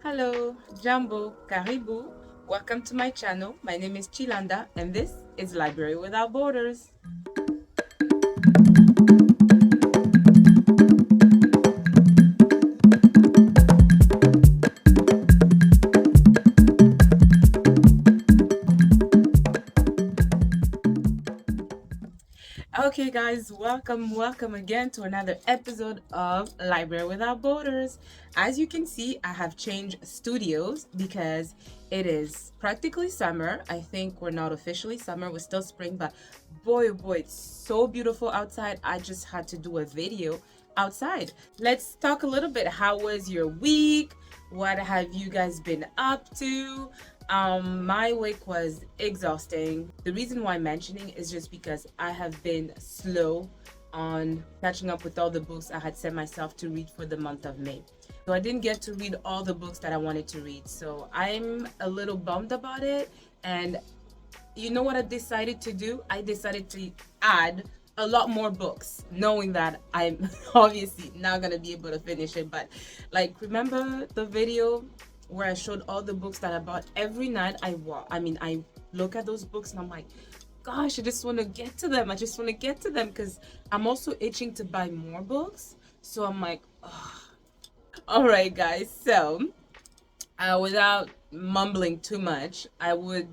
Hello, Jambo, Karibu. Welcome to my channel. My name is Chilanda and this is Library Without Borders. Okay guys, welcome again to another episode of Library Without Borders. As you can see, I have changed studios because it is practically summer. I think we're not officially summer, we're still spring, but boy oh boy, it's so beautiful outside. I just had to do a video outside. Let's talk a little bit. How was your week? What have you guys been up to? My week was exhausting. The reason why I'm mentioning is just because I have been slow on catching up with all the books I had set myself to read for the month of May. So I didn't get to read all the books that I wanted to read. So I'm a little bummed about it. And you know what I decided to do? I decided to add a lot more books, knowing that I'm obviously not gonna be able to finish it. But like, remember the video where I showed all the books that I bought? Every night I look at those books and I'm like, gosh, I just want to get to them. I just want to get to them because I'm also itching to buy more books. So I'm like, oh. All right, guys. So without mumbling too much, I want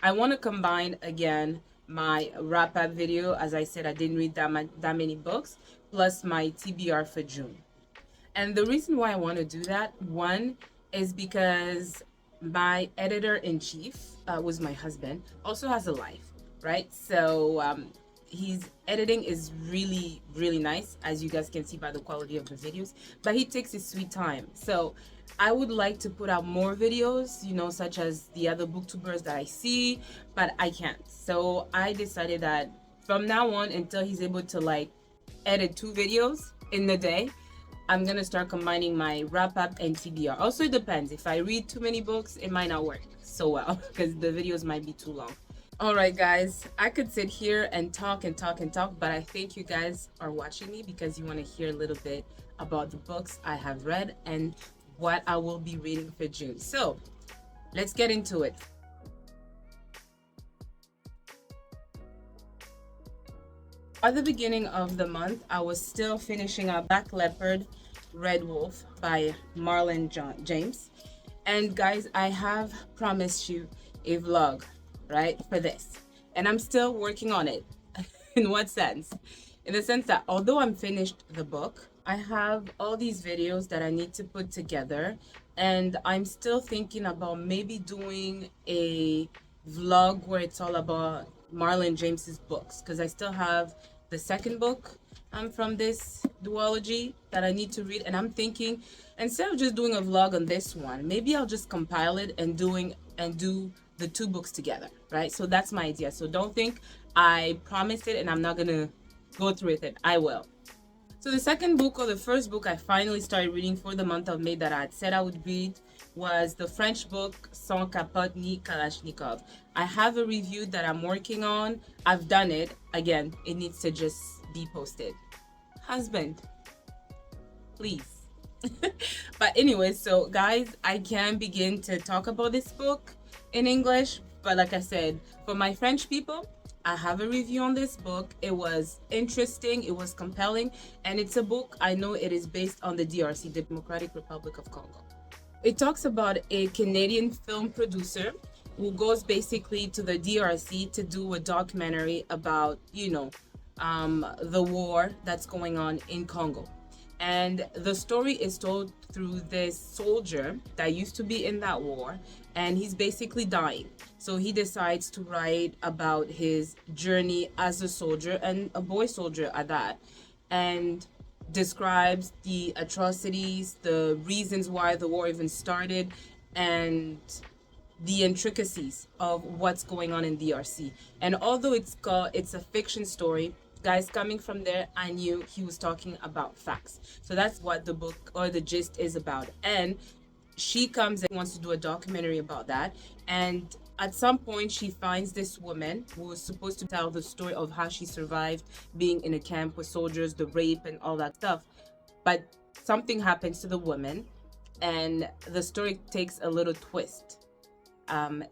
to combine again my wrap up video. As I said, I didn't read that many books, plus my TBR for June. And the reason why I want to do that, one, is because my editor-in-chief was my husband, also has a life, right? So his editing is really, really nice, as you guys can see by the quality of the videos, but he takes his sweet time. So I would like to put out more videos, you know, such as the other booktubers that I see, but I can't. So I decided that from now on, until he's able to like edit 2 videos in the day, I'm gonna start combining my wrap up and TBR. Also, it depends. If I read too many books, it might not work so well because the videos might be too long. All right, guys, I could sit here and talk, but I think you guys are watching me because you want to hear a little bit about the books I have read and what I will be reading for June. So let's get into it. At the beginning of the month, I was still finishing up Black Leopard, Red Wolf by Marlon James. And guys, I have promised you a vlog, right, for this. And I'm still working on it. In what sense? In the sense that although I'm finished the book, I have all these videos that I need to put together. And I'm still thinking about maybe doing a vlog where it's all about Marlon James's books, because I still have the second book from this duology that I need to read, and I'm thinking instead of just doing a vlog on this one, maybe I'll just compile it and do the 2 books together, right? So that's my idea. So don't think I promised it and I'm not gonna go through with it. I will. So the second book, or the first book I finally started reading for the month of May that I had said I would read, was the French book Sans Capote ni Kalashnikov. I have a review that I'm working on. I've done it. Again, it needs to just be posted. Husband, please. But anyway, so guys, I can begin to talk about this book in English. But like I said, for my French people, I have a review on this book. It was interesting, it was compelling, and it's a book, I know it is based on the DRC, Democratic Republic of Congo. It talks about a Canadian film producer who goes basically to the DRC to do a documentary about, you know, the war that's going on in Congo. And the story is told through this soldier that used to be in that war, and he's basically dying. So he decides to write about his journey as a soldier, and a boy soldier at that, and describes the atrocities, the reasons why the war even started, and the intricacies of what's going on in DRC. And although it's a fiction story, guys, coming from there, I knew he was talking about facts. So that's what the book, or the gist, is about. And she comes and wants to do a documentary about that. And at some point, she finds this woman who was supposed to tell the story of how she survived being in a camp with soldiers, the rape and all that stuff. But something happens to the woman, and the story takes a little twist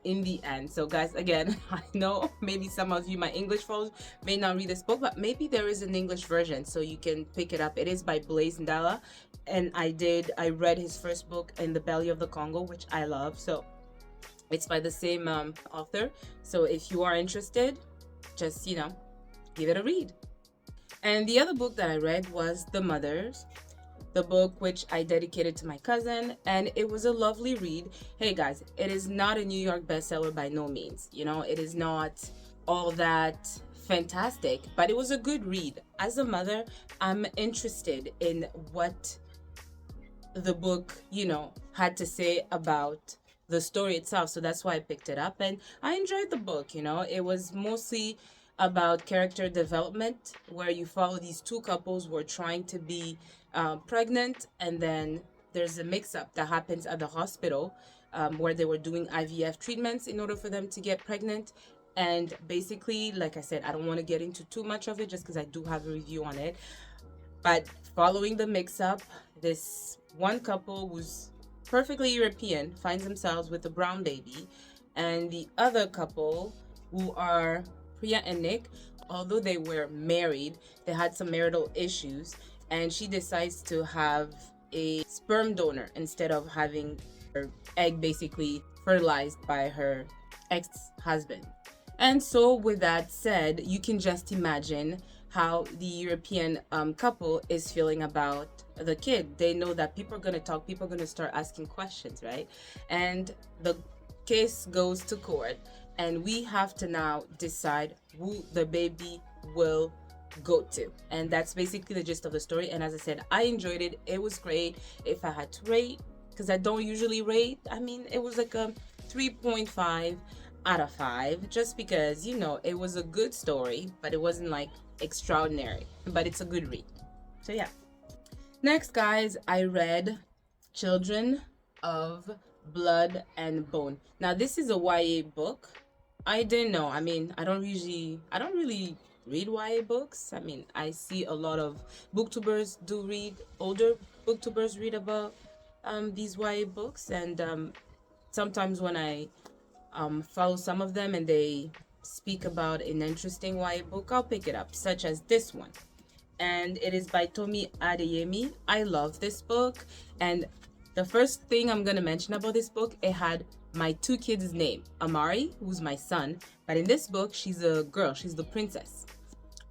in the end. So guys, again, I know maybe some of you, my English folks, may not read this book, but maybe there is an English version so you can pick it up. It is by Blaise Ndala, and I read his first book, In the Belly of the Congo, which I love. So it's by the same author. So if you are interested, just give it a read. And the other book that I read was The Mothers, the book which I dedicated to my cousin, and it was a lovely read. Hey guys, it is not a New York bestseller by no means. It is not all that fantastic, but it was a good read. As a mother, I'm interested in what the book, had to say about the story itself. So that's why I picked it up, and I enjoyed the book. It was mostly about character development, where you follow these two couples who are trying to be pregnant, and then there's a mix-up that happens at the hospital where they were doing IVF treatments in order for them to get pregnant. And basically, like I said, I don't want to get into too much of it just because I do have a review on it. But following the mix-up, this one couple who's perfectly European finds themselves with a brown baby, and the other couple, who are Priya and Nick, although they were married, they had some marital issues, and she decides to have a sperm donor instead of having her egg basically fertilized by her ex-husband. And so with that said, you can just imagine how the European couple is feeling about the kid. They know that people are going to talk, people are going to start asking questions, right? And the case goes to court, and we have to now decide who the baby will go to. And that's basically the gist of the story. And as I said, I enjoyed it. It was great. If I had to rate, because I don't usually rate, it was like a 3.5 out of 5, just because it was a good story, but it wasn't like extraordinary, but it's a good read. So yeah. Next, guys, I read Children of Blood and Bone. Now this is a YA book. I didn't know. I don't really read YA books. I see a lot of booktubers do read, older booktubers read about these YA books, and sometimes when I follow some of them and they speak about an interesting YA book, I'll pick it up, such as this one. And it is by Tomi Adeyemi. I love this book, and the first thing I'm going to mention about this book, it had my two kids' name. Amari, who's my son, but in this book, she's a girl. She's the princess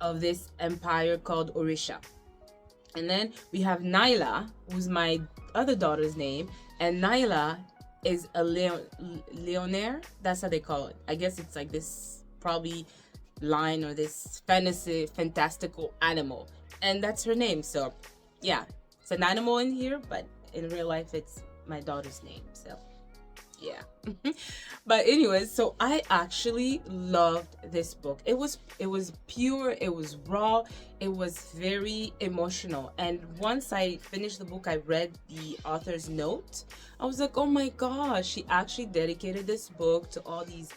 of this empire called Orisha. And then we have Naila, who's my other daughter's name, and Naila is a Leonaire. That's how they call it. I guess it's like this probably line or this fantastical animal, and that's her name. So yeah, it's an animal in here, but in real life it's my daughter's name. So yeah. But anyways, so I actually loved this book. It was pure, it was raw, it was very emotional. And once I finished the book, I read the author's note. I was like, oh my gosh, she actually dedicated this book to all these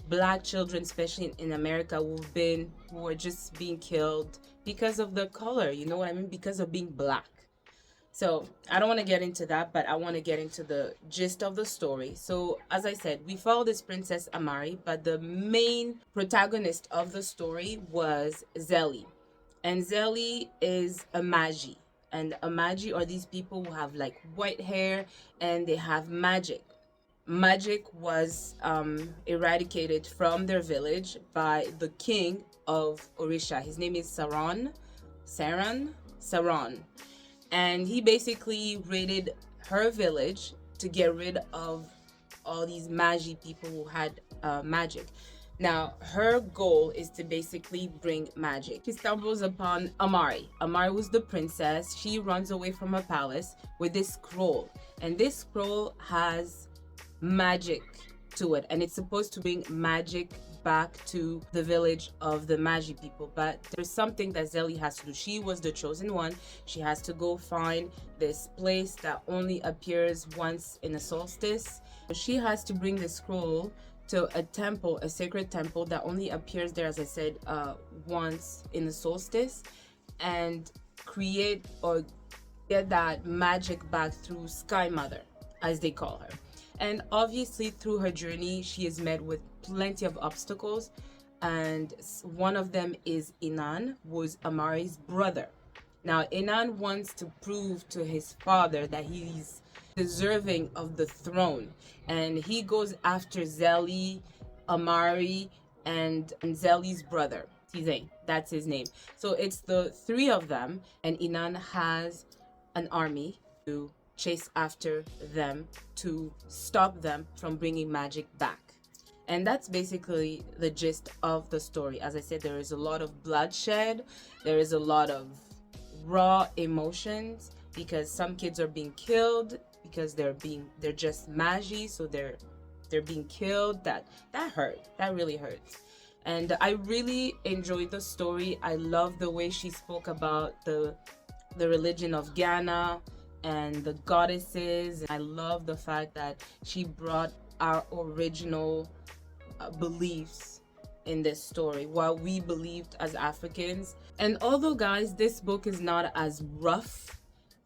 Black children, especially in America, who are just being killed because of their color, because of being Black. So I don't want to get into that, but I want to get into the gist of the story. So as I said, we follow this princess Amari, but the main protagonist of the story was Zeli. And Zeli is a magi. And a magi are these people who have like white hair and they have magic. Magic was eradicated from their village by the king of Orisha. His name is Saran. And he basically raided her village to get rid of all these magi people who had magic. Now, her goal is to basically bring magic. She stumbles upon Amari. Amari was the princess. She runs away from her palace with this scroll. And this scroll has magic to it. And it's supposed to bring magic back to the village of the magi people, but there's something that Zeli has to do. She was the chosen one. She has to go find this place that only appears once in a solstice. She has to bring the scroll to a temple, a sacred temple that only appears there, as I said, once in the solstice, and create or get that magic back through Sky Mother. as they call her. And obviously, through her journey, she is met with plenty of obstacles. And one of them is Inan, who's Amari's brother. Now, Inan wants to prove to his father that he's deserving of the throne. And he goes after Zeli, Amari, and Zeli's brother. Tizain, that's his name. So it's the three of them, and Inan has an army to chase after them to stop them from bringing magic back. And that's basically the gist of the story. As I said, there is a lot of bloodshed, there is a lot of raw emotions, because some kids are being killed because they're just magi, so they're being killed. That hurt. That really hurts. And I really enjoyed the story. I love the way she spoke about the religion of Ghana and the goddesses. I love the fact that she brought our original beliefs in this story, what we believed as Africans. And although, guys, this book is not as rough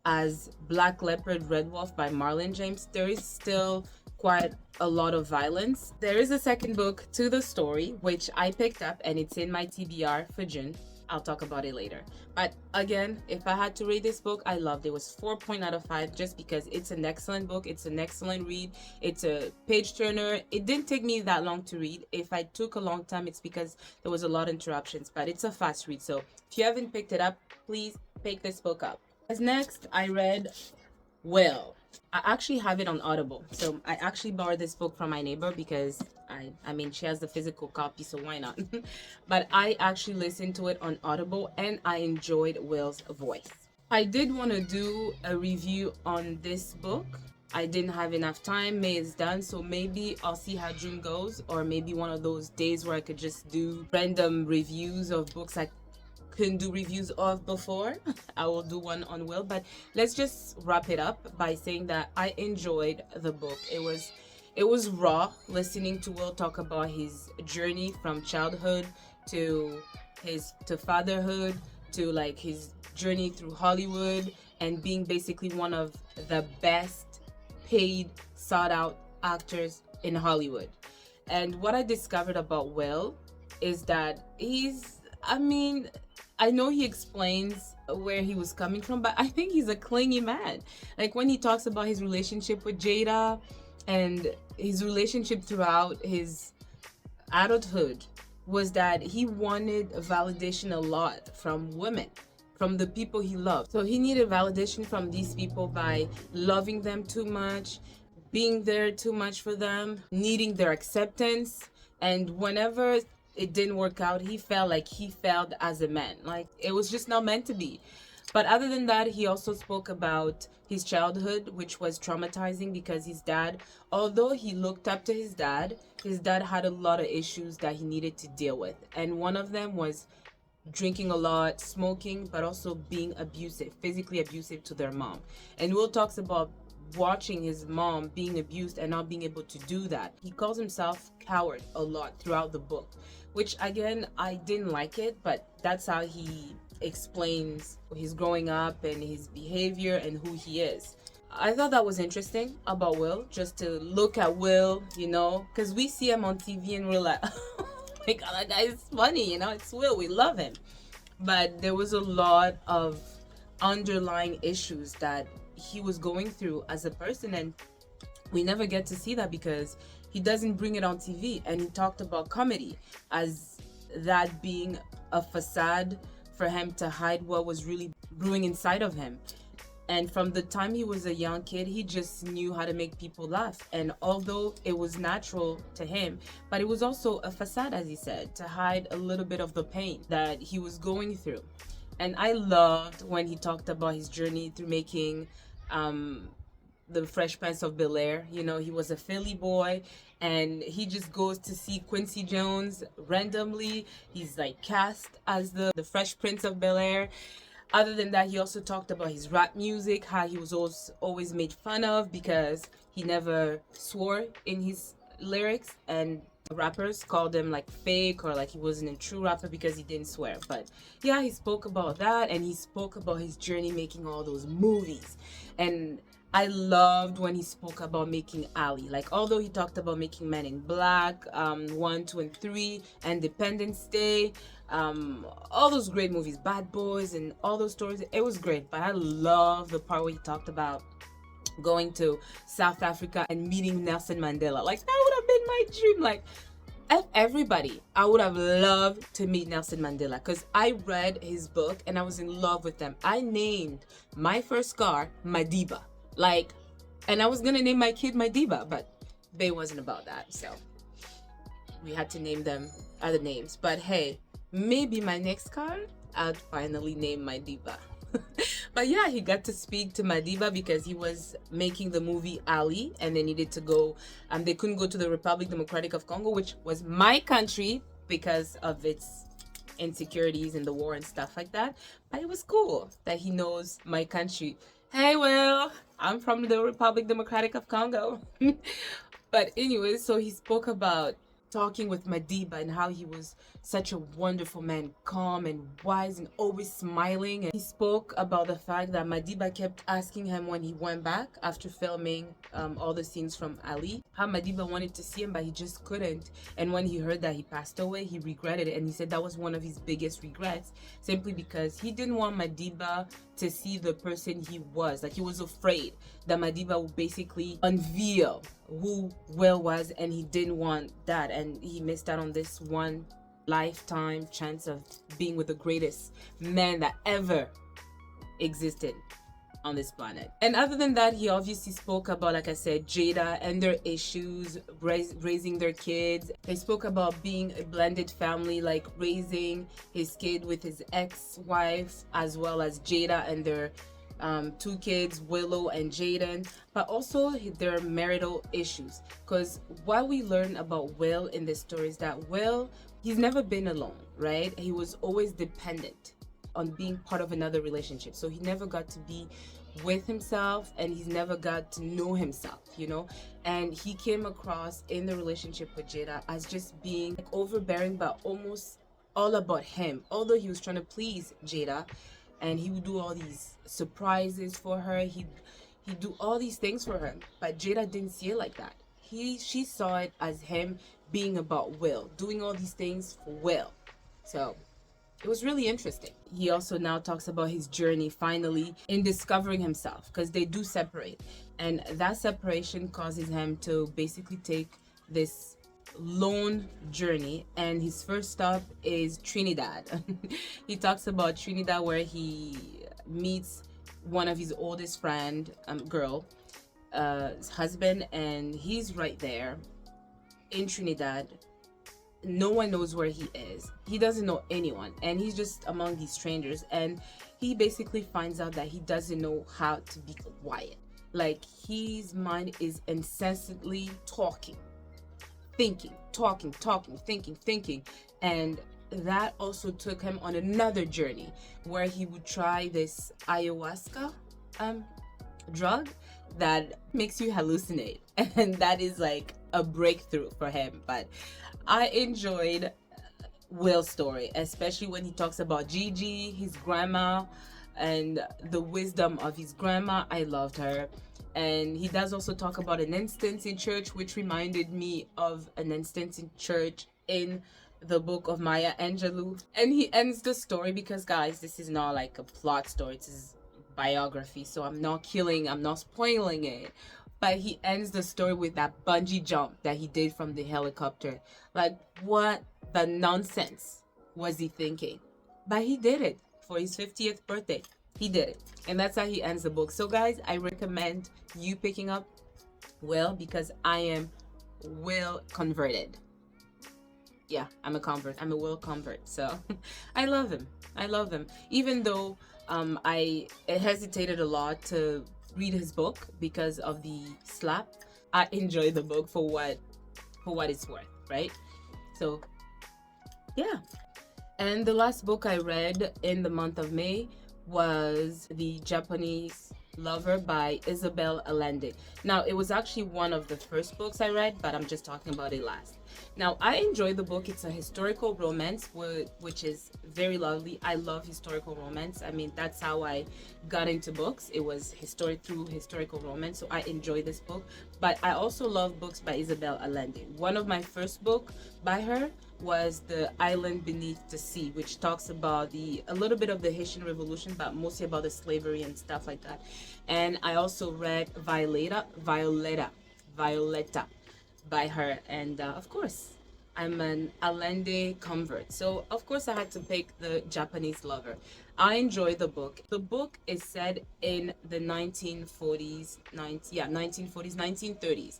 as Black Leopard Red Wolf by Marlon James, there is still quite a lot of violence. There is a second book to the story, which I picked up, and it's in my TBR for June. I'll talk about it later. But again, if I had to rate this book, I loved it. It was 4 out of 5, just because it's an excellent book. It's an excellent read. It's a page turner. It didn't take me that long to read. If I took a long time, it's because there was a lot of interruptions, but it's a fast read. So if you haven't picked it up, please pick this book up. As next, I read Will. I actually have it on Audible. So I actually borrowed this book from my neighbor because I mean, she has the physical copy, so why not? But I actually listened to it on Audible, and I enjoyed Will's voice. I did want to do a review on this book. I didn't have enough time. May is done, so maybe I'll see how June goes, or maybe one of those days where I could just do random reviews of books I couldn't do reviews of before. I will do one on Will, but let's just wrap it up by saying that I enjoyed the book. It was raw listening to Will talk about his journey from childhood to fatherhood, to like his journey through Hollywood, and being basically one of the best paid, sought out actors in Hollywood. And what I discovered about Will is that I know he explains where he was coming from, but I think he's a clingy man. Like when he talks about his relationship with Jada and his relationship throughout his adulthood, was that he wanted validation a lot from women, from the people he loved. So he needed validation from these people by loving them too much, being there too much for them, needing their acceptance. And whenever it didn't work out, he felt like he failed as a man. Like it was just not meant to be. But other than that, he also spoke about his childhood, which was traumatizing because his dad, although he looked up to his dad had a lot of issues that he needed to deal with. And one of them was drinking a lot, smoking, but also being abusive, physically abusive to their mom. And Will talks about watching his mom being abused and not being able to do that. He calls himself coward a lot throughout the book, which again, I didn't like it, but that's how he explains his growing up and his behavior and who he is. I thought that was interesting about Will, just to look at Will, because we see him on TV and we're like, oh my God, that guy is funny, it's Will, we love him. But there was a lot of underlying issues that he was going through as a person, and we never get to see that because he doesn't bring it on TV. And he talked about comedy as that being a facade for him to hide what was really brewing inside of him. And from the time he was a young kid, he just knew how to make people laugh. And although it was natural to him, but it was also a facade, as he said, to hide a little bit of the pain that he was going through. And I loved when he talked about his journey through making the Fresh Prince of Bel-Air. He was a Philly boy, and he just goes to see Quincy Jones randomly. He's like cast as the Fresh Prince of Bel-Air. Other than that, he also talked about his rap music, how he was always made fun of because he never swore in his lyrics, and rappers called him like fake, or like he wasn't a true rapper because he didn't swear. But yeah, he spoke about that, and he spoke about his journey making all those movies. And I loved when he spoke about making Ali. Like, although he talked about making Men in Black, 1, 2, and 3, Independence Day, all those great movies, Bad Boys, and all those stories, it was great. But I love the part where he talked about going to South Africa and meeting Nelson Mandela. Like, that would have been my dream. Like, everybody, I would have loved to meet Nelson Mandela, because I read his book and I was in love with them. I named my first car Madiba. Like, and I was gonna name my kid Madiba, but they wasn't about that, so we had to name them other names. But hey, maybe my next car, I'll finally name Madiba. But yeah, he got to speak to Madiba because he was making the movie Ali, and they needed to go. They couldn't go to the Republic Democratic of Congo, which was my country, because of its insecurities and the war and stuff like that. But it was cool that he knows my country. Hey, Will, I'm from the Republic Democratic of Congo. But anyway, so he spoke about talking with Madiba and how he was such a wonderful man, calm and wise and always smiling. And he spoke about the fact that Madiba kept asking him when he went back after filming all the scenes from Ali, how Madiba wanted to see him, but he just couldn't. And when he heard that he passed away, he regretted it. And he said that was one of his biggest regrets, simply because he didn't want Madiba to see the person he was. Like, he was afraid that Madiba would basically unveil who Will was, and he didn't want that, and he missed out on this one lifetime chance of being with the greatest man that ever existed on this planet. And other than that, he obviously spoke about, like I said, Jada and their issues, raising their kids. They spoke about being a blended family, like raising his kid with his ex-wife, as well as Jada and their 2 kids, Willow and Jaden, but also their marital issues. Because what we learn about Will in this story is that Will, he's never been alone, right? He was always dependent on being part of another relationship. So he never got to be with himself, and he's never got to know himself, you know? And he came across in the relationship with Jada as just being like overbearing, but almost all about him. Although he was trying to please Jada, and he would do all these surprises for her, he'd do all these things for her, but Jada didn't see it like that. She saw it as him being about Will, doing all these things for Will. So it was really interesting. He also now talks about his journey finally in discovering himself, because they do separate, and that separation causes him to basically take this lone journey, and his first stop is Trinidad. He talks about Trinidad, where he meets one of his oldest friend, his husband, and he's right there in Trinidad. No one knows where he is. He doesn't know anyone, and he's just among these strangers, and he basically finds out that he doesn't know how to be quiet. Like, his mind is incessantly talking, thinking, thinking, and that also took him on another journey where he would try this ayahuasca drug that makes you hallucinate, and that is like a breakthrough for him. But I enjoyed Will's story, especially when he talks about Gigi, his grandma, and the wisdom of his grandma. I loved her. And he does also talk about an instance in church, which reminded me of an instance in church in the book of Maya Angelou. And he ends the story, because guys, this is not like a plot story, it's his biography, so I'm not spoiling it. But he ends the story with that bungee jump that he did from the helicopter. Like, what the nonsense was he thinking? But he did it for his 50th birthday. He did it. And that's how he ends the book. So guys, I recommend you picking up Will, because I am Will converted. Yeah, I'm a convert. I'm a Will convert. So I love him. Even though I hesitated a lot to read his book because of the slap, I enjoy the book for what it's worth, right? So yeah. And the last book I read in the month of May was the Japanese Lover by Isabelle Alende. Now, it was actually one of the first books I read, but I'm just talking about it last. Now, I enjoy the book. It's a historical romance, which is very lovely. I love historical romance. I mean, that's how I got into books. It was through historical romance, so I enjoy this book. But I also love books by Isabelle Allende. One of my first book by her was The Island Beneath the Sea, which talks about a little bit of the Haitian Revolution, but mostly about the slavery and stuff like that. And I also read Violetta by her, and of course I'm an Alende convert, so of course I had to pick The Japanese Lover. I enjoy the book. The book is set in the 1940s, 1930s,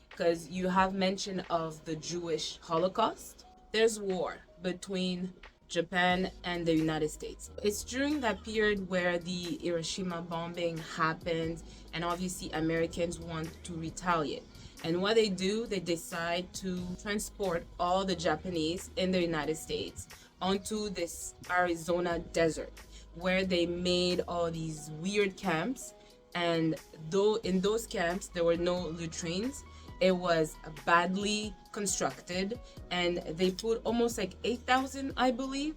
because you have mention of the Jewish Holocaust. There's war between Japan and the United States. It's during that period where the Hiroshima bombing happened, and obviously Americans want to retaliate. And what they do, they decide to transport all the Japanese in the United States onto this Arizona desert, where they made all these weird camps. And though in those camps there were no latrines, it was badly constructed, and they put almost like 8,000, I believe,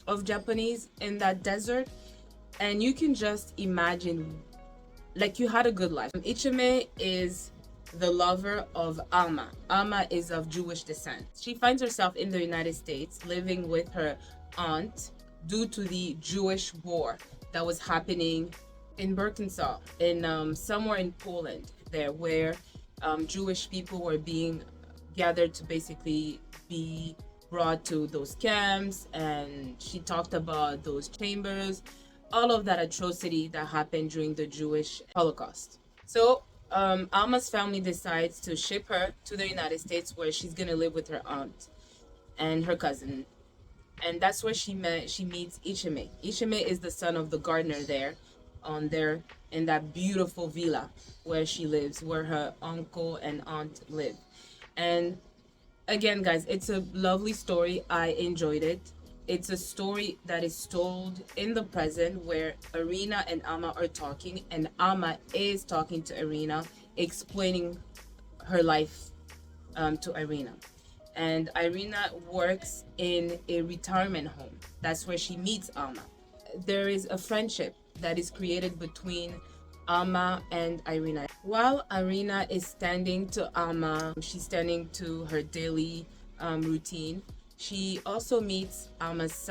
of Japanese in that desert. And you can just imagine, like, you had a good life. Ichime is the lover of Alma. Alma is of Jewish descent. She finds herself in the United States living with her aunt due to the Jewish war that was happening in Birkenau, in somewhere in Poland, there where Jewish people were being gathered to basically be brought to those camps. And she talked about those chambers, all of that atrocity that happened during the Jewish Holocaust. So Alma's family decides to ship her to the United States, where she's gonna live with her aunt and her cousin, and that's where she meets Ichime. Ichime is the son of the gardener there, in that beautiful villa where she lives, where her uncle and aunt live. And again, guys, it's a lovely story. I enjoyed it. It's a story that is told in the present, where Irina and Alma are talking, and Alma is talking to Irina, explaining her life to Irina. And Irina works in a retirement home. That's where she meets Alma. There is a friendship that is created between Alma and Irina. While Irina is standing to Alma, she's standing to her daily routine, she also meets Alma's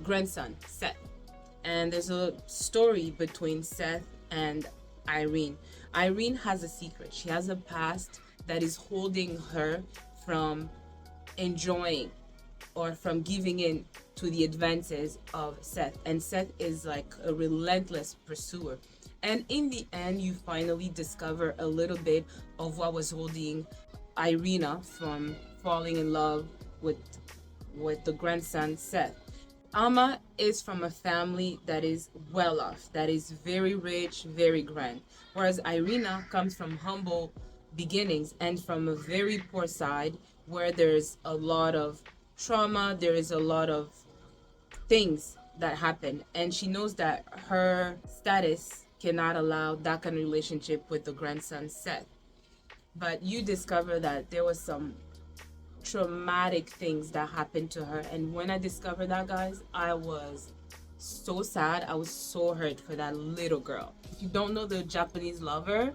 grandson, Seth. And there's a story between Seth and Irene. Irene has a secret. She has a past that is holding her from enjoying or from giving in to the advances of Seth. And Seth is like a relentless pursuer. And in the end, you finally discover a little bit of what was holding Irina from falling in love with the grandson, Seth. Alma is from a family that is well off, that is very rich, very grand. Whereas Irina comes from humble beginnings and from a very poor side, where there's a lot of trauma, there is a lot of things that happen. And she knows that her status cannot allow that kind of relationship with the grandson, Seth. But you discover that there was some traumatic things that happened to her. And when I discovered that, guys, I was so sad. I was so hurt for that little girl. If you don't know The Japanese Lover,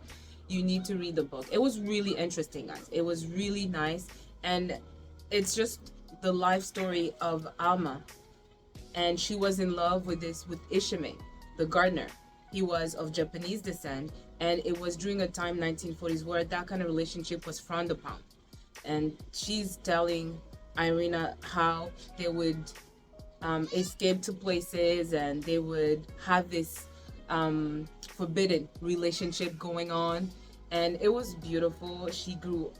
you need to read the book. It was really interesting, guys. It was really nice. And it's just the life story of Alma. And she was in love with Ishime, the gardener. He was of Japanese descent, and it was during a time, 1940s, where that kind of relationship was frowned upon. And she's telling Irina how they would escape to places, and they would have this forbidden relationship going on. And it was beautiful. She grew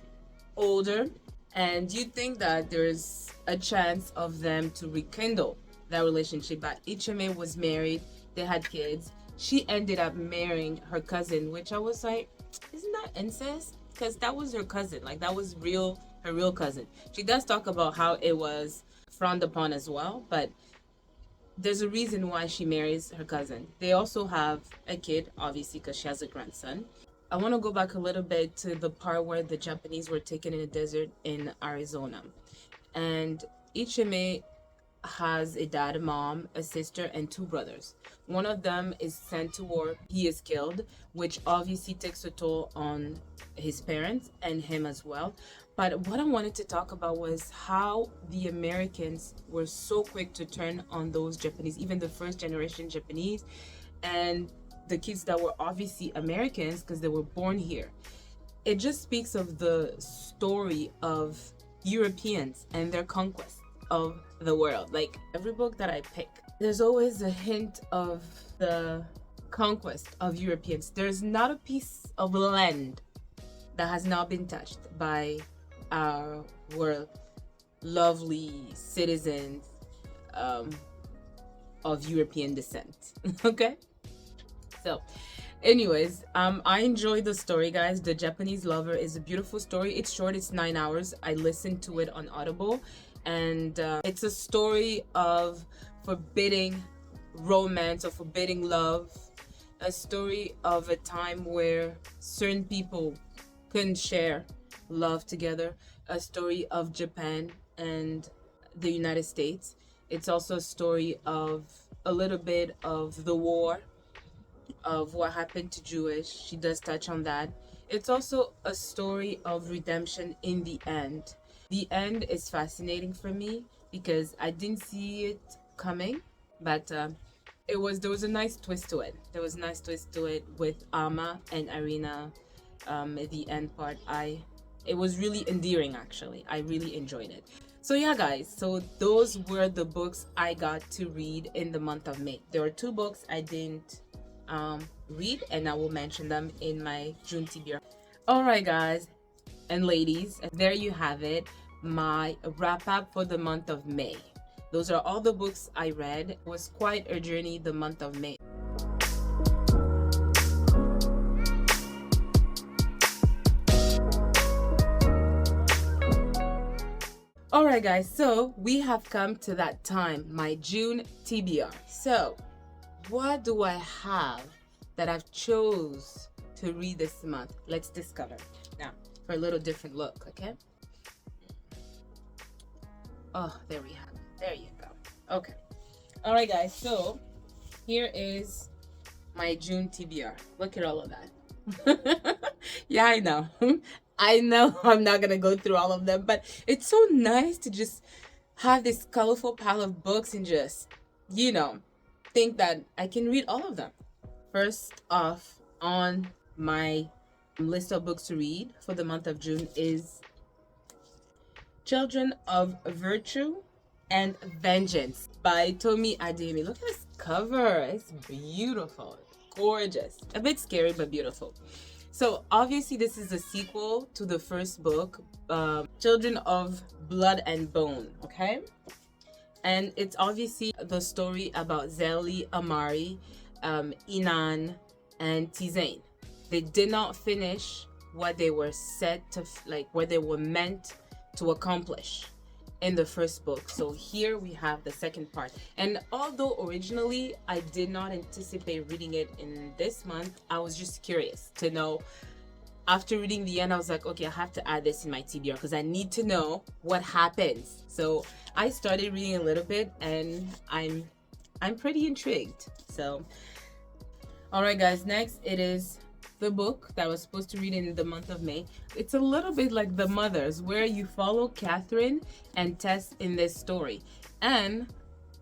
older, and you'd think that there's a chance of them to rekindle that relationship. But Ichime was married, they had kids. She ended up marrying her cousin, which I was like, isn't that incest? Because that was her cousin, like that was her real cousin. She does talk about how it was frowned upon as well, but there's a reason why she marries her cousin. They also have a kid, obviously, because she has a grandson. I want to go back a little bit to the part where the Japanese were taken in a desert in Arizona. And Ichime has a dad, a mom, a sister, and two brothers. One of them is sent to war. He is killed, which obviously takes a toll on his parents and him as well. But what I wanted to talk about was how the Americans were so quick to turn on those Japanese, even the first generation Japanese, and the kids that were obviously Americans because they were born here. It just speaks of the story of Europeans and their conquest of the world. Like every book that I pick, there's always a hint of the conquest of Europeans. There's not a piece of land that has not been touched by our lovely citizens of European descent. Okay? So, anyways, I enjoyed the story, guys. The Japanese Lover is a beautiful story. It's short, it's 9 hours. I listened to it on Audible, and it's a story of forbidding romance or forbidding love, a story of a time where certain people couldn't share love together, a story of Japan and the United States. It's also a story of a little bit of the war, of what happened to Jewish. She does touch on that. It's also a story of redemption in the end. The end is fascinating for me because I didn't see it coming, but there was a nice twist to it. There was a nice twist to it with Ama and Irina at the end part. It was really endearing, actually. I really enjoyed it. So yeah, guys, so those were the books I got to read in the month of May. There were 2 books I didn't read, and I will mention them in my June TBR. All right, guys and ladies, there you have it, my wrap up for the month of May. Those are all the books I read. It was quite a journey the month of May. All right, guys, so we have come to that time, my June TBR. So what do I have that I've chose to read this month? Let's discover now for a little different look. Okay. Oh, there we have it. There you go. Okay. All right, guys, so here is my June TBR. Look at all of that. Yeah, I know. I know I'm not gonna go through all of them, but it's so nice to just have this colorful pile of books and just, think that I can read all of them. First off on my list of books to read for the month of June is Children of Virtue and Vengeance by Tomi Adeyemi. Look at this cover. It's beautiful. Gorgeous. A bit scary, but beautiful. So obviously this is a sequel to the first book, Children of Blood and Bone, okay? And it's obviously the story about Zeli, Amari, Inan, and Tizain. They did not finish what they were set to, what they were meant to accomplish in the first book. So here we have the second part. And although originally I did not anticipate reading it in this month, I was just curious to know. After reading the end, I was like, okay, I have to add this in my TBR because I need to know what happens. So I started reading a little bit and I'm pretty intrigued. So all right, guys, next it is the book that I was supposed to read in the month of May. It's a little bit like The Mothers, where you follow Catherine and Tess in this story. And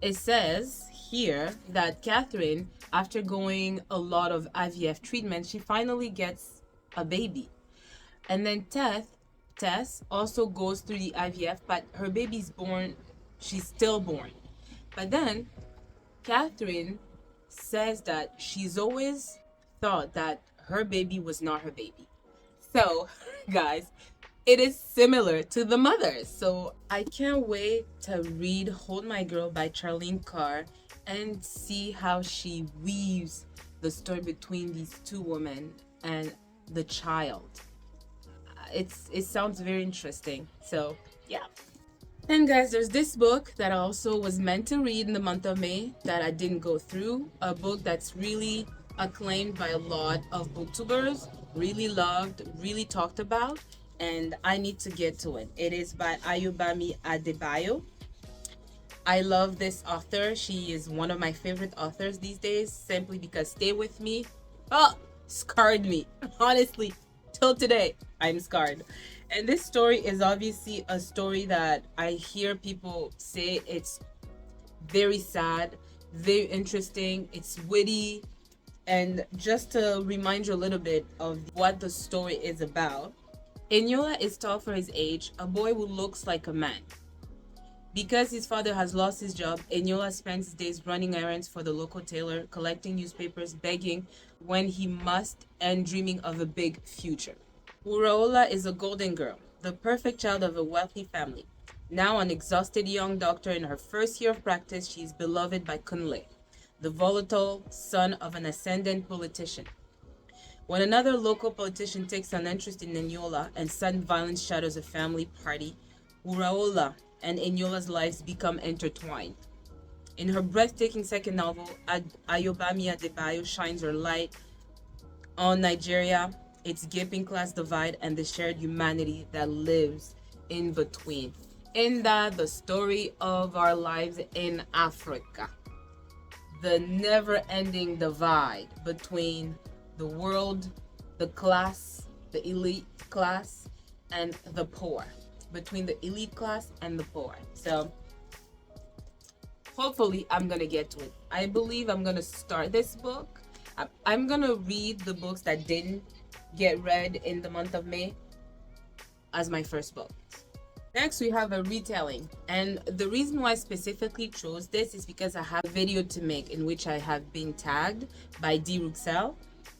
it says here that Catherine, after going a lot of IVF treatment, she finally gets a baby. And then Tess also goes through the IVF, but her baby's born, she's stillborn. But then Catherine says that she's always thought that her baby was not her baby. So, guys, it is similar to The Mothers. So I can't wait to read Hold My Girl by Charlene Carr and see how she weaves the story between these two women and the child. It sounds very interesting. So, yeah. And guys, there's this book that I also was meant to read in the month of May that I didn't go through. A book that's really acclaimed by a lot of booktubers, really loved, really talked about, and I need to get to it. It is by Ayobami Adebayo. I love this author. She is one of my favorite authors these days, simply because Stay With Me, scarred me. Honestly, till today, I'm scarred. And this story is obviously a story that I hear people say it's very sad, very interesting, it's witty. And just to remind you a little bit of what the story is about, Eniola is tall for his age, a boy who looks like a man. Because his father has lost his job, Eniola spends his days running errands for the local tailor, collecting newspapers, begging when he must, and dreaming of a big future. Uraola is a golden girl, the perfect child of a wealthy family. Now an exhausted young doctor in her first year of practice, she is beloved by Kunle, the volatile son of an ascendant politician. When another local politician takes an interest in Eniola and sudden violence shatters a family party, Uraola and Eniola's lives become intertwined. In her breathtaking second novel, Ayobami Adebayo shines her light on Nigeria, its gaping class divide, and the shared humanity that lives in between. In that, the story of our lives in Africa. The never-ending divide between the world, the class, the elite class, and the poor. Between the elite class and the poor. So hopefully I'm gonna get to it. I believe I'm gonna start this book. I'm gonna read the books that didn't get read in the month of May as my first book. Next, we have a retelling, and the reason why I specifically chose this is because I have a video to make in which I have been tagged by D. Ruxel,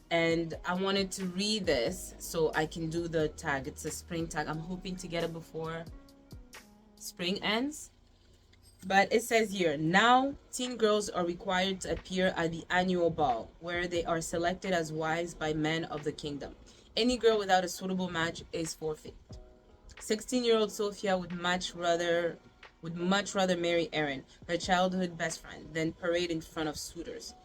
and I wanted to read this so I can do the tag. It's a spring tag. I'm hoping to get it before spring ends. But it says here, now teen girls are required to appear at the annual ball, where they are selected as wives by men of the kingdom. Any girl without a suitable match is forfeit. 16-year-old Sophia would much rather marry Aaron, her childhood best friend, than parade in front of suitors.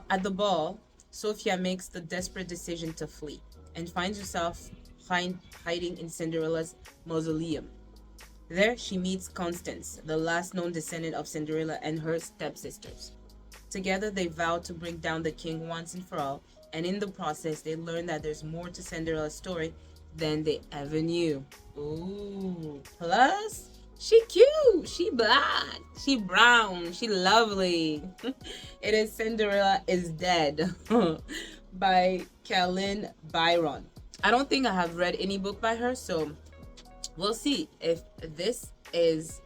At the ball, Sophia makes the desperate decision to flee and finds herself hiding in Cinderella's mausoleum. There, she meets Constance, the last known descendant of Cinderella, and her stepsisters. Together, they vow to bring down the king once and for all, and in the process, they learn that there's more to Cinderella's story than they ever knew. Ooh. Plus, she cute, she black, she brown, she lovely. It is Cinderella is Dead by Kailyn Byron. I don't think I have read any book by her, so we'll see if this is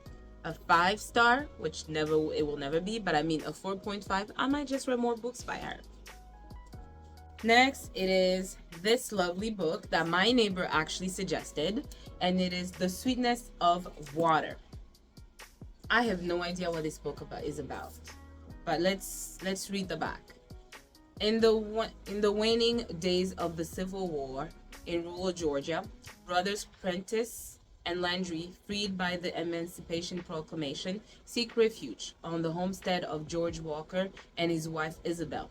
a 5-star, which it will never be, but I mean a 4.5. I might just read more books by her. Next, it is this lovely book that my neighbor actually suggested, and it is The Sweetness of Water. I have no idea what this book is about, but let's read the back. In the waning days of the Civil War in rural Georgia, brothers Prentice and Landry, freed by the Emancipation Proclamation, seek refuge on the homestead of George Walker and his wife Isabelle.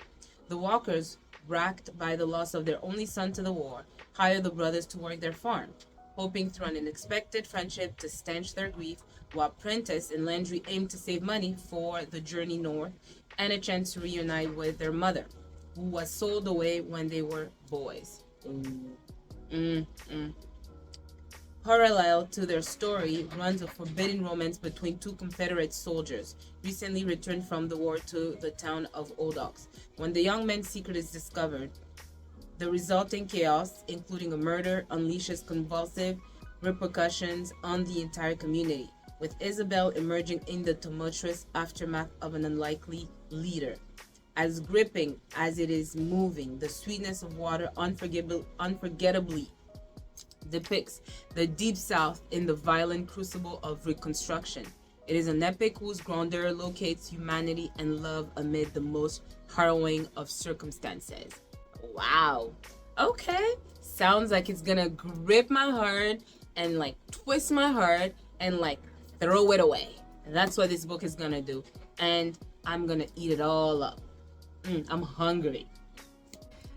The Walkers, racked by the loss of their only son to the war, hire the brothers to work their farm, hoping through an unexpected friendship to stanch their grief, while Prentice and Landry aim to save money for the journey north and a chance to reunite with their mother, who was sold away when they were boys. Parallel to their story runs a forbidden romance between two Confederate soldiers recently returned from the war to the town of Old Ox. When the young man's secret is discovered, the resulting chaos, including a murder, unleashes convulsive repercussions on the entire community, with Isabelle emerging in the tumultuous aftermath of an unlikely leader. As gripping as it is moving, The Sweetness of Water unforgettably depicts the Deep South in the violent crucible of Reconstruction. It is an epic whose grandeur locates humanity and love amid the most harrowing of circumstances. Wow. Okay. Sounds like it's gonna grip my heart and like twist my heart and like throw it away. And that's what this book is gonna do. And I'm gonna eat it all up. I'm hungry.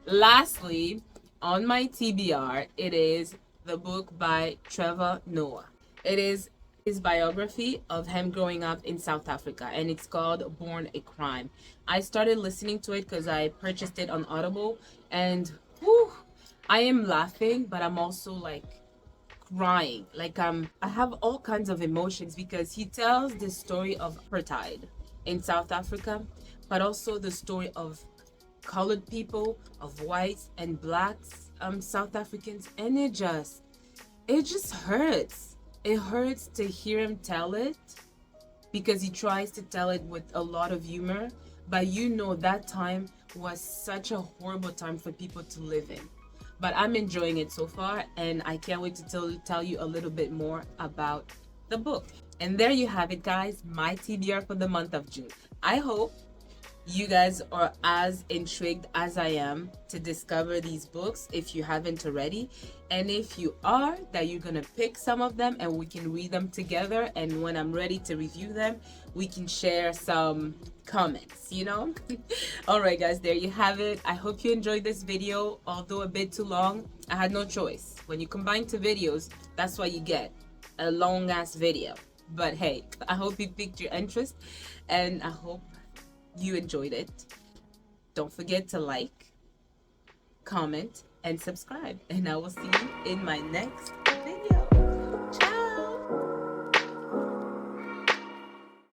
Lastly, on my TBR, it is the book by Trevor Noah. It is his biography of him growing up in South Africa, and it's called Born a Crime. I started listening to it because I purchased it on Audible, and whew, I am laughing, but I'm also like crying. Like I have all kinds of emotions because he tells the story of apartheid in South Africa, but also the story of colored people, of whites and blacks, South Africans, and it just hurts. It hurts to hear him tell it because he tries to tell it with a lot of humor, but that time was such a horrible time for people to live in. But I'm enjoying it so far, and I can't wait to tell you a little bit more about the book. And there you have it, guys, my TBR for the month of June. I hope you guys are as intrigued as I am to discover these books if you haven't already. And if you are, that you're gonna pick some of them and we can read them together. And when I'm ready to review them, we can share some comments, All right, guys, there you have it. I hope you enjoyed this video, although a bit too long. I had no choice. When you combine two videos, that's what you get, a long ass video. But hey, I hope you piqued your interest, and I hope you enjoyed it. Don't forget to like, comment, and subscribe. And I will see you in my next